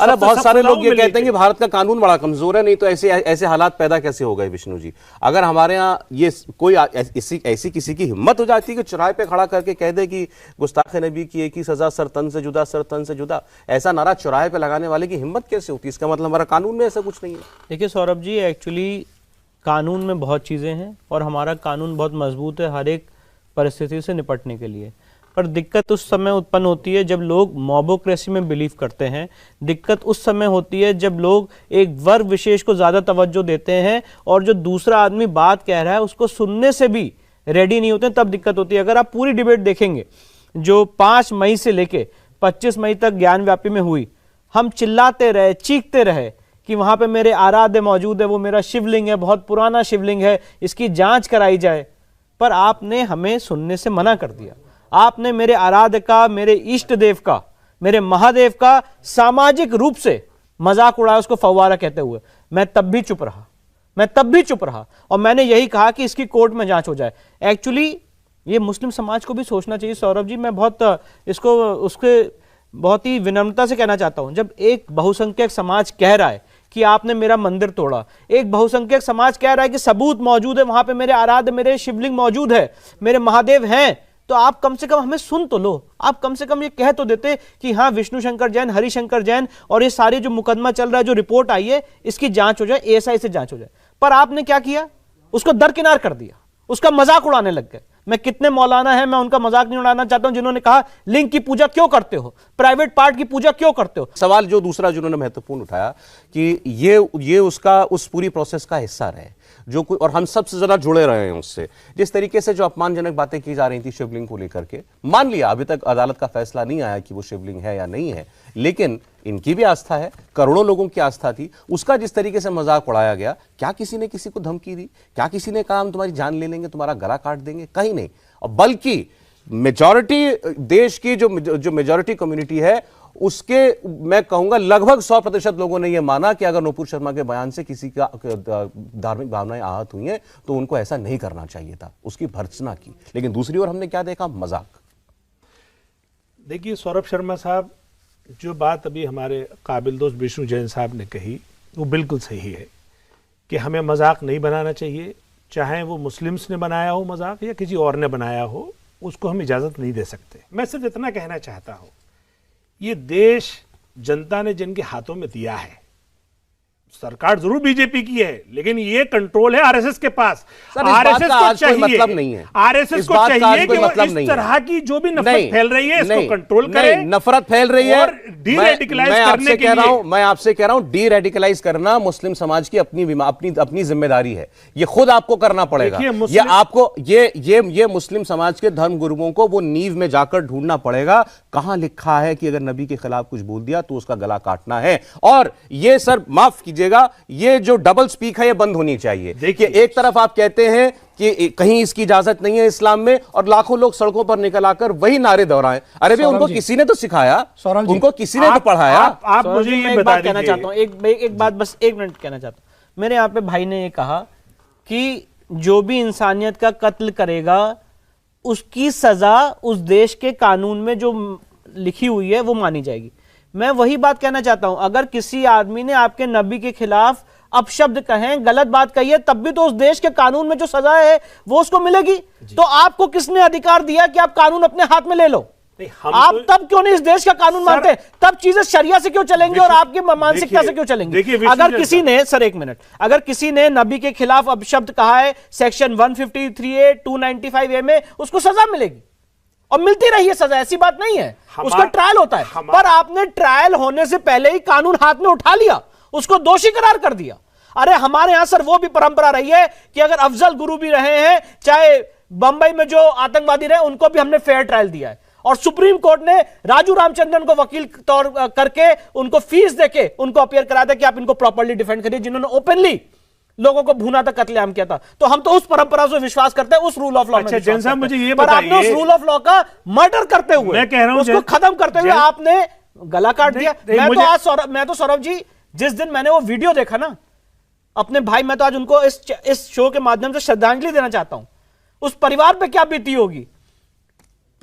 अरे बहुत सारे लोग ये कहते हैं कि भारत का कानून बड़ा कमजोर है, नहीं तो ऐसे ऐसे हालात पैदा कैसे हो गए विष्णु जी। अगर हमारे यहाँ ये कोई ऐसी किसी की हिम्मत हो जाती है कि चौराहे पे खड़ा करके कह दे कि गुस्ताखे नबी की एक ही सजा, सर तन से जुदा, सर तन से जुदा, ऐसा नारा चौराहे पे लगाने वाले की हिम्मत कैसे होती है? इसका मतलब हमारा कानून में ऐसा कुछ नहीं है। देखिए सौरभ जी, एक्चुअली कानून में बहुत चीज़ें हैं और हमारा कानून बहुत मजबूत है हर एक परिस्थिति से निपटने के लिए। पर दिक्कत उस समय उत्पन्न होती है जब लोग मॉबोक्रेसी में बिलीव करते हैं। दिक्कत उस समय होती है जब लोग एक वर्ग विशेष को ज़्यादा तवज्जो देते हैं और जो दूसरा आदमी बात कह रहा है उसको सुनने से भी रेडी नहीं होते, तब दिक्कत होती है। अगर आप पूरी डिबेट देखेंगे जो 5 मई से लेके 25 मई तक ज्ञान व्यापी में हुई, हम चिल्लाते रहे, चीखते रहे कि वहाँ पे मेरे आराध्य मौजूद है, वो मेरा शिवलिंग है, बहुत पुराना शिवलिंग है, इसकी जांच कराई जाए। पर आपने हमें सुनने से मना कर दिया। आपने मेरे आराध्य का, मेरे इष्ट देव का, मेरे महादेव का सामाजिक रूप से मजाक उड़ाया, उसको फव्वारा कहते हुए। मैं तब भी चुप रहा और मैंने यही कहा कि इसकी कोर्ट में जांच हो जाए। एक्चुअली ये मुस्लिम समाज को भी सोचना चाहिए सौरभ जी। मैं बहुत इसको उसके बहुत ही विनम्रता से कहना चाहता हूं, जब एक बहुसंख्यक समाज कह रहा है कि आपने मेरा मंदिर तोड़ा, एक बहुसंख्यक समाज कह रहा है कि सबूत मौजूद है, वहां पे मेरे आराध्य, मेरे शिवलिंग मौजूद है, मेरे महादेव हैं, तो आप कम से कम हमें सुन तो लो। आप कम से कम ये कह तो देते कि हाँ विष्णु शंकर जैन, हरिशंकर जैन और ये सारी जो मुकदमा चल रहा है, जो रिपोर्ट आई है, इसकी जांच हो जाए, एएसआई से जांच हो जाए। पर आपने क्या किया? उसको दरकिनार कर दिया, उसका मजाक उड़ाने लग गए। मैं कितने मौलाना हैं, मैं उनका मजाक नहीं उड़ाना चाहता हूं, जिन्होंने कहा लिंग की पूजा क्यों करते हो, प्राइवेट पार्ट की पूजा क्यों करते हो। सवाल जो दूसरा जिन्होंने महत्वपूर्ण उठाया कि ये उसका उस पूरी प्रोसेस का हिस्सा रहे, जो कोई, और हम सबसे ज्यादा जुड़े रहे हैं उससे। जिस तरीके से जो अपमानजनक बातें की जा रही थी शिवलिंग को लेकर के, मान लिया अभी तक अदालत का फैसला नहीं आया कि वो शिवलिंग है या नहीं है, लेकिन इनकी भी आस्था है, करोड़ों लोगों की आस्था थी। उसका जिस तरीके से मजाक उड़ाया गया, क्या किसी ने किसी को धमकी दी? क्या किसी ने कहा हम तुम्हारी जान ले लेंगे, तुम्हारा गला काट देंगे? कहीं नहीं। और बल्कि मेजॉरिटी देश की जो मेजॉरिटी कम्युनिटी है, उसके मैं कहूंगा लगभग 100% लोगों ने यह माना कि अगर नूपुर शर्मा के बयान से किसी का धार्मिक भावनाएं आहत हुई हैं तो उनको ऐसा नहीं करना चाहिए था, उसकी भर्त्सना की। लेकिन दूसरी ओर हमने क्या देखा? मजाक। देखिए सौरभ शर्मा साहब, जो बात अभी हमारे काबिल दोस्त विष्णु जैन साहब ने कही वो बिल्कुल सही है कि हमें मजाक नहीं बनाना चाहिए। चाहे वो मुस्लिम्स ने बनाया हो मजाक या किसी और ने बनाया हो, उसको हम इजाज़त नहीं दे सकते। मैं सिर्फ इतना कहना चाहता हूँ, ये देश जनता ने जिनके हाथों में दिया है, सरकार जरूर बीजेपी की है, लेकिन ये कंट्रोल है आरएसएस के पास। आरएसएस को चाहिए, मतलब नहीं है, आरएसएस को चाहिए कि वो इस तरह की जो भी नफरत फैल रही है इसको कंट्रोल करे। नफरत फैल रही है, डी-रेडिकलाइज करने के लिए मैं आपसे कह रहा हूं, डी-रेडिकलाइज करना मुस्लिम समाज की अपनी जिम्मेदारी है। ये खुद आपको करना पड़ेगा। ये आपको ये मुस्लिम समाज के धर्म गुरुओं को वो नींव में जाकर ढूंढना पड़ेगा, कहां लिखा है कि अगर नबी के खिलाफ कुछ बोल दिया तो उसका गला काटना है। और ये सर माफ कीजिए, ये जो डबल स्पीक है ये बंद होनी चाहिए। देखिए, एक तरफ आप कहते हैं कि कहीं इसकी इजाजत नहीं है इस्लाम में, और लाखों लोग सड़कों पर निकल आकर वही नारे दोहराएं। अरे भाई, उनको किसी ने तो सिखाया, उनको किसी ने तो पढ़ाया। आप मुझे ये बात कहना चाहता हूं, एक बात, बस 1 मिनट कहना चाहता हूं। मेरे यहाँ पे भाई ने ये कहा कि जो भी इंसानियत का कत्ल करेगा उसकी सजा उस देश के कानून में जो लिखी हुई है वो मानी जाएगी। मैं वही बात कहना चाहता हूं, अगर किसी आदमी ने आपके नबी के खिलाफ अपशब्द कहें, गलत बात कही है, तब भी तो उस देश के कानून में जो सजा है वो उसको मिलेगी। तो आपको किसने अधिकार दिया कि आप कानून अपने हाथ में ले लो? आप तब क्यों नहीं इस देश का कानून मानते? तब चीजें शरिया से क्यों चलेंगी और आपकी मानसिकता से क्यों चलेंगी? अगर किसी ने, सर 1 मिनट, अगर किसी ने नबी के खिलाफ अपशब्द कहा है सेक्शन 153A 295A में, उसको सजा मिलेगी और मिलती रही है सजा, ऐसी बात नहीं है। उसका ट्रायल होता है, पर आपने ट्रायल होने से पहले ही कानून हाथ में उठा लिया, उसको दोषी करार कर दिया। अरे हमारे यहां सर वो भी परंपरा रही है कि अगर अफजल गुरु भी रहे हैं, चाहे बंबई में जो आतंकवादी रहे, उनको भी हमने फेयर ट्रायल दिया है। और सुप्रीम कोर्ट ने राजू रामचंद्रन को वकील तौर करके उनको फीस देके उनको अपीयर कराया था कि आप इनको प्रॉपर्ली डिफेंड करिए, जिन्होंने ओपनली लोगों को भूना था, कत्लेआम किया था। तो हम तो उस परंपरा से विश्वास करते हैं, उस रूल ऑफ लॉ में। जैन साहब मुझे ये पर आपने उस रूल ऑफ लॉ का मर्डर करते हुए, मैं कह रहा हूं, उसको खत्म करते हुए आपने गला काट दिया। मैं तो सौरभ जी, जिस दिन मैंने वो वीडियो देखा ना अपने भाई, मैं तो आज उनको इस शो के माध्यम से श्रद्धांजलि देना चाहता हूं। उस परिवार पे क्या बीती होगी,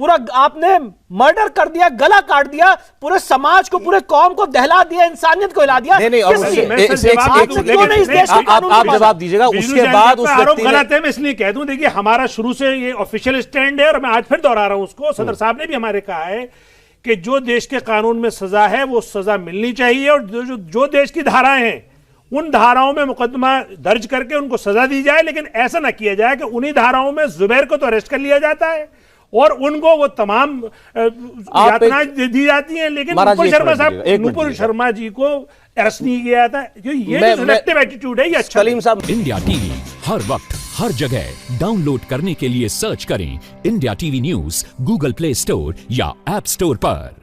पूरा आपने मर्डर कर दिया, गला काट दिया, पूरे समाज को, पूरे कौम को दहला दिया, इंसानियत को हिला दिया। नहीं, और किस लिए? आप जवाब दीजिएगा, उसके बाद उस आरोप व्यक्ति ने गलत है, मैं इसलिए कह दूं, देखिए हमारा शुरू से ये ऑफिशियल स्टैंड है और मैं आज फिर दोहरा रहा हूं उसको। सदर साहब ने भी हमारे कहा है कि जो देश के कानून में सजा है वो सजा मिलनी चाहिए, और जो देश की धाराएं हैं उन धाराओं में मुकदमा दर्ज करके उनको सजा दी जाए, लेकिन ऐसा ना किया जाए कि उन्हीं धाराओं में जुबैर को तो अरेस्ट कर लिया जाता है और उनको वो तमाम यातनाएं दी जाती हैं, लेकिन नुपुर शर्मा जी को अरेस्ट नहीं किया जाता। ये जो सिलेक्टिव एटीट्यूड है ये अच्छा। कलीम साहब, इंडिया टीवी हर वक्त हर जगह डाउनलोड करने के लिए सर्च करें India TV news Google play store या ऐप स्टोर पर।